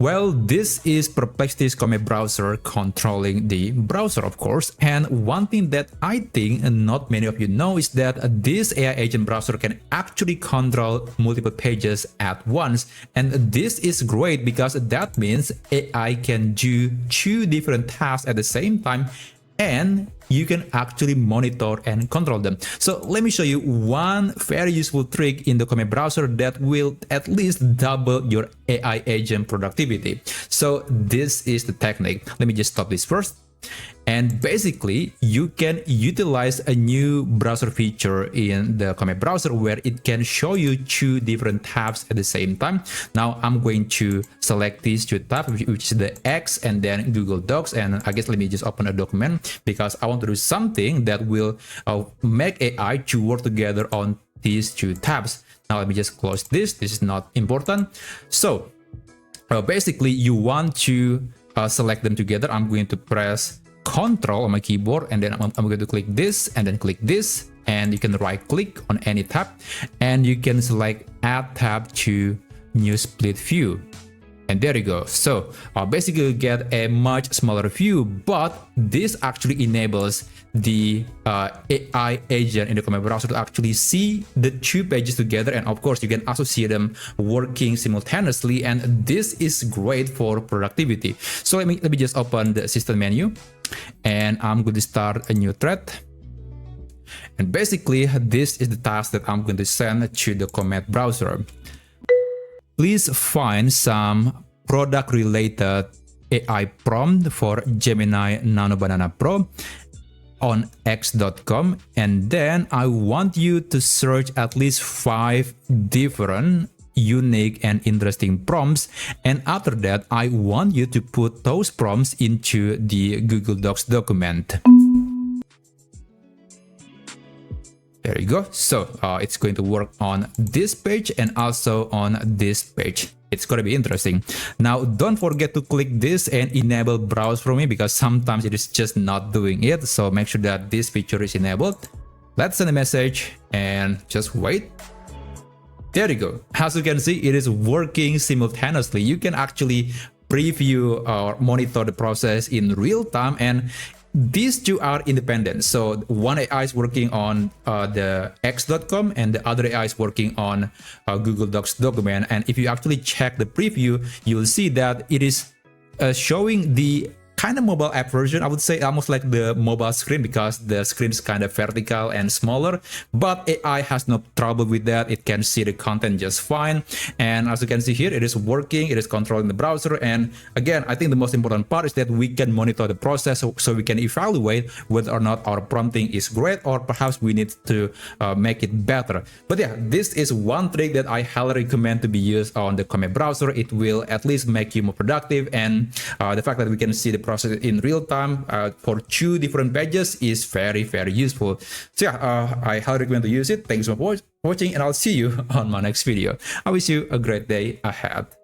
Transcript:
Well, this is Perplexity's Comet browser controlling the browser, of course. And one thing that I think not many of you know is that this AI agent browser can actually control multiple pages at once. And this is great because that means AI can do 2 different tasks at the same time, and you can actually monitor and control them. So let me show you one very useful trick in the Comet browser that will at least double your AI agent productivity. So this is the technique. Let me just stop this first. And basically, you can utilize a new browser feature in the Comet browser where it can show you 2 different tabs at the same time. Now, I'm going to select these 2 tabs, which is the X and then Google Docs. And I guess let me just open a document because I want to do something that will make AI to work together on these 2 tabs. Now, let me just close this. This is not important. So basically, you want to select them together. I'm going to press Control on my keyboard, and then I'm going to click this and then click this, and you can right click on any tab and you can select Add tab to new split view. And there you go. So basically you get a much smaller view, but this actually enables the AI agent in the Comet browser to actually see the 2 pages together. And of course, you can also see them working simultaneously. And this is great for productivity. So let me just open the assistant menu, and I'm going to start a new thread. And basically, this is the task that I'm going to send to the Comet browser. Please find some product-related AI prompt for Gemini Nano Banana Pro on x.com, and then I want you to search at least 5 different unique and interesting prompts, and after that I want you to put those prompts into the Google Docs document. There you go. So it's going to work on this page and also on this page. It's going to be interesting. Now, don't forget to click this and enable browse for me because sometimes it is just not doing it. So make sure that this feature is enabled. Let's send a message and just wait. There you go. As you can see, it is working simultaneously. You can actually preview or monitor the process in real time, and these 2 are independent. So one AI is working on the x.com and the other AI is working on Google Docs document. And if you actually check the preview, you will see that it is showing the kind of mobile app version. I would say almost like the mobile screen because the screen is kind of vertical and smaller, but AI has no trouble with that. It can see the content just fine. And as you can see here, it is working, it is controlling the browser. And again, I think the most important part is that we can monitor the process so we can evaluate whether or not our prompting is great or perhaps we need to make it better. But yeah, this is one trick that I highly recommend to be used on the Comet browser. It will at least make you more productive, and the fact that we can see the process in real time for 2 different pages is very, very useful. So yeah, I highly recommend to use it. Thanks so much for watching, and I'll see you on my next video. I wish you a great day ahead.